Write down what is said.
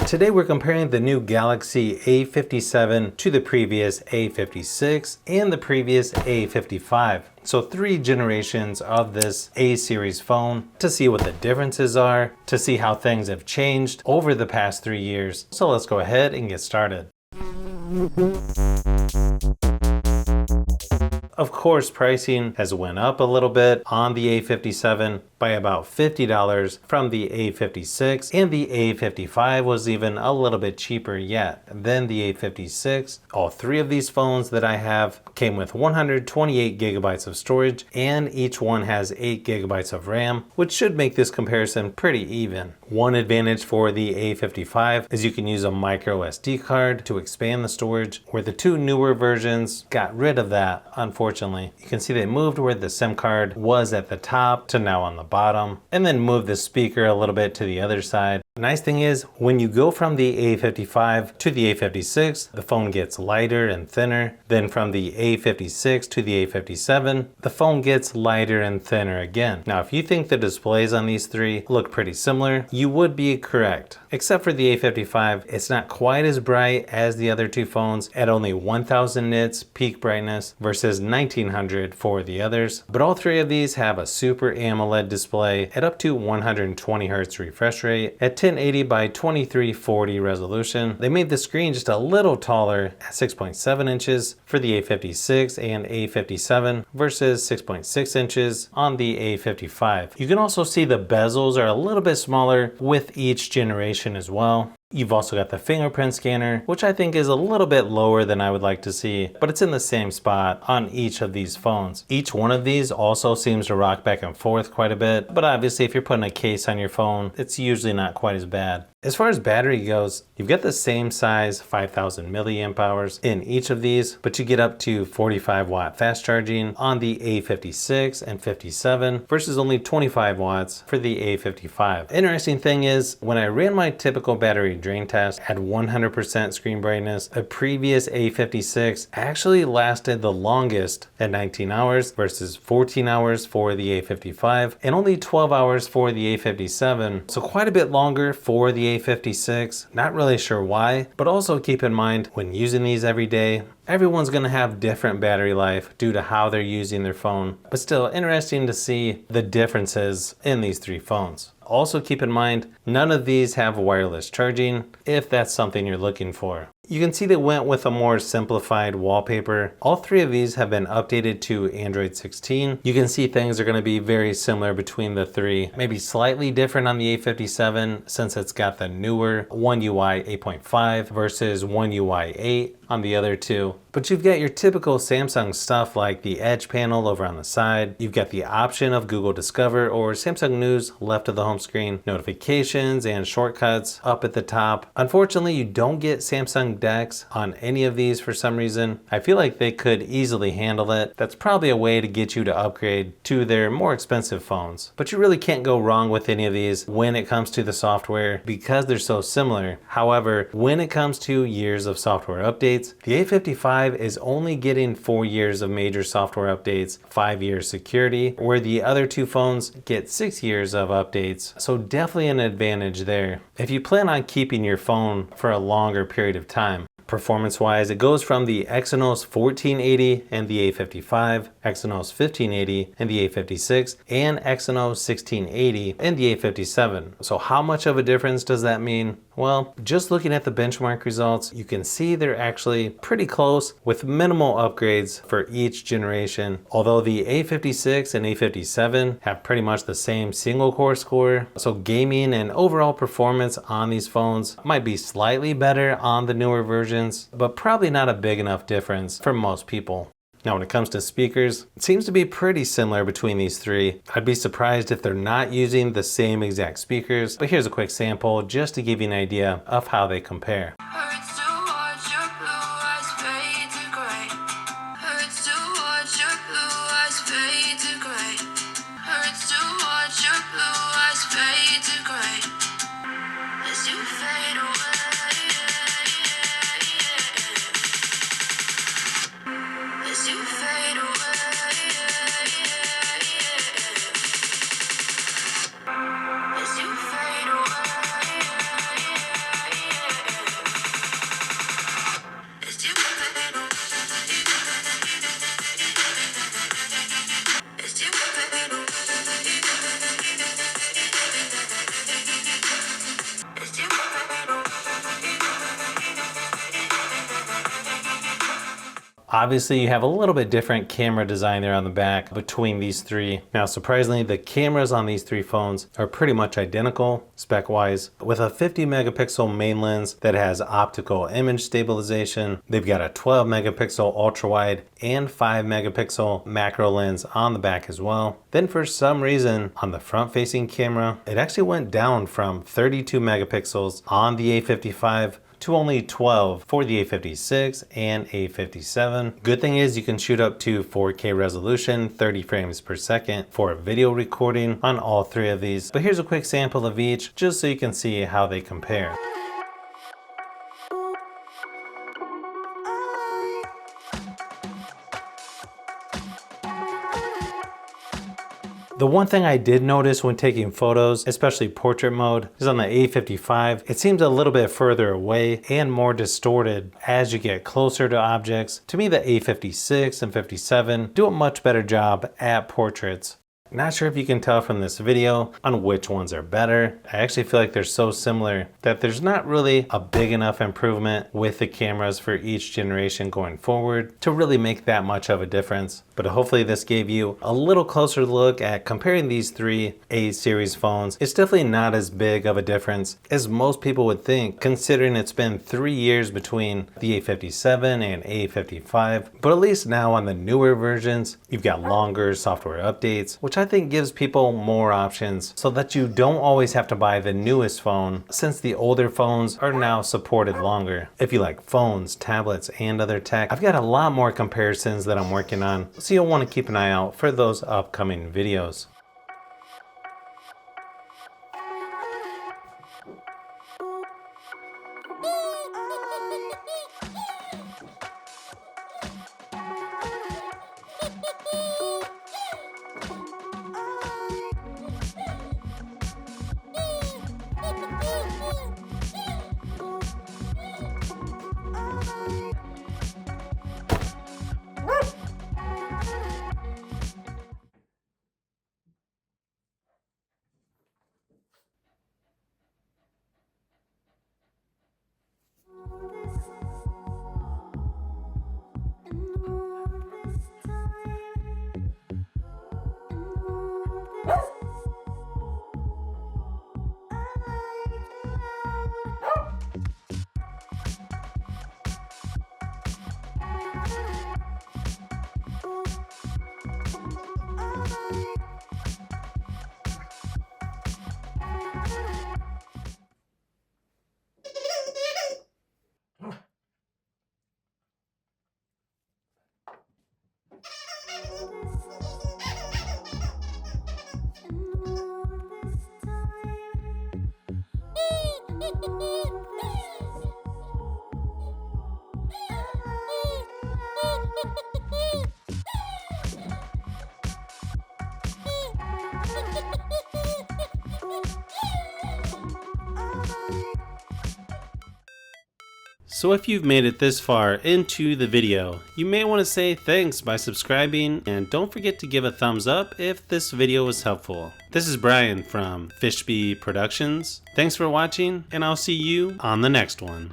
Today we're comparing the new Galaxy A57 to the previous A56 and the previous A55. So 3 generations of this A series phone to see what the differences are, to see how things have changed over the past 3 years. So let's go ahead and get started. Of course, pricing has went up a little bit on the A57 by about $50 from the A56, and the A55 was even a little bit cheaper yet than the A56. All 3 of these phones that I have came with 128 gigabytes of storage, and each one has 8 gigabytes of RAM, which should make this comparison pretty even. One advantage for the A55 is you can use a micro SD card to expand the storage, where the 2 newer versions got rid of that, unfortunately. You can see they moved where the SIM card was at the top to now on the bottom, and then moved the speaker a little bit to the other side. The nice thing is, when you go from the A55 to the A56, the phone gets lighter and thinner. Then from the A56 to the A57, the phone gets lighter and thinner again. Now, if you think the displays on these 3 look pretty similar, you would be correct. Except for the A55, it's not quite as bright as the other 2 phones at only 1000 nits peak brightness versus 1900 for the others. But all 3 of these have a Super AMOLED display at up to 120 Hz refresh rate at 1080 by 2340 resolution. They made the screen just a little taller at 6.7 inches for the A56 and A57 versus 6.6 inches on the A55. You can also see the bezels are a little bit smaller with each generation as well. You've also got the fingerprint scanner, which I think is a little bit lower than I would like to see, but it's in the same spot on each of these phones. Each one of these also seems to rock back and forth quite a bit, but obviously if you're putting a case on your phone, it's usually not quite as bad. As far as battery goes, you've got the same size 5000 milliamp hours in each of these, but you get up to 45 watt fast charging on the A56 and 57 versus only 25 watts for the A55. Interesting thing is, when I ran my typical battery drain test at 100% screen brightness, a previous A56 actually lasted the longest at 19 hours versus 14 hours for the A55 and only 12 hours for the A57. So quite a bit longer for the A56. Not really sure why, but also keep in mind when using these every day, everyone's going to have different battery life due to how they're using their phone, but still interesting to see the differences in these 3 phones. Also keep in mind, none of these have wireless charging if that's something you're looking for. You can see they went with a more simplified wallpaper. All 3 of these have been updated to Android 16. You can see things are going to be very similar between the 3. Maybe slightly different on the A57 since it's got the newer One UI 8.5 versus One UI 8 on the other 2. But you've got your typical Samsung stuff like the Edge panel over on the side. You've got the option of Google Discover or Samsung News left of the home screen, notifications and shortcuts up at the top. Unfortunately, you don't get Samsung DeX on any of these for some reason. I feel like they could easily handle it. That's probably a way to get you to upgrade to their more expensive phones. But you really can't go wrong with any of these when it comes to the software because they're so similar. However, when it comes to years of software updates, the A55 is only getting 4 years of major software updates, 5 years security, where the other 2 phones get 6 years of updates. So definitely an advantage there if you plan on keeping your phone for a longer period of time. Performance-wise, it goes from the Exynos 1480 and the A55, Exynos 1580 and the A56, and Exynos 1680 and the A57. So how much of a difference does that mean? Well, just looking at the benchmark results, you can see they're actually pretty close with minimal upgrades for each generation. Although the A56 and A57 have pretty much the same single core score, so gaming and overall performance on these phones might be slightly better on the newer versions, but probably not a big enough difference for most people. Now, when it comes to speakers, it seems to be pretty similar between these 3. I'd be surprised if they're not using the same exact speakers, but here's a quick sample just to give you an idea of how they compare. Obviously, you have a little bit different camera design there on the back between these three. Now, surprisingly, the cameras on these three phones are pretty much identical spec-wise, with a 50 megapixel main lens that has optical image stabilization. They've got a 12 megapixel ultra-wide and 5 megapixel macro lens on the back as well. Then for some reason, on the front-facing camera, it actually went down from 32 megapixels on the A55 to only 12 for the A56 and A57. Good thing is you can shoot up to 4K resolution, 30 frames per second for video recording on all three of these. But here's a quick sample of each just so you can see how they compare. The one thing I did notice when taking photos, especially portrait mode, is on the A55, it seems a little bit further away and more distorted as you get closer to objects. To me, the A56 and 57 do a much better job at portraits. Not sure if you can tell from this video on which ones are better. I actually feel like they're so similar that there's not really a big enough improvement with the cameras for each generation going forward to really make that much of a difference. But hopefully this gave you a little closer look at comparing these three A series phones. It's definitely not as big of a difference as most people would think, considering it's been 3 years between the A57 and A55. But at least now on the newer versions, you've got longer software updates, which I think gives people more options so that you don't always have to buy the newest phone, since the older phones are now supported longer. If you like phones, tablets, and other tech, I've got a lot more comparisons that I'm working on, so you'll want to keep an eye out for those upcoming videos. So if you've made it this far into the video, you may want to say thanks by subscribing, and don't forget to give a thumbs up if this video was helpful. This is Brian from Fishbee Productions. Thanks for watching, and I'll see you on the next one.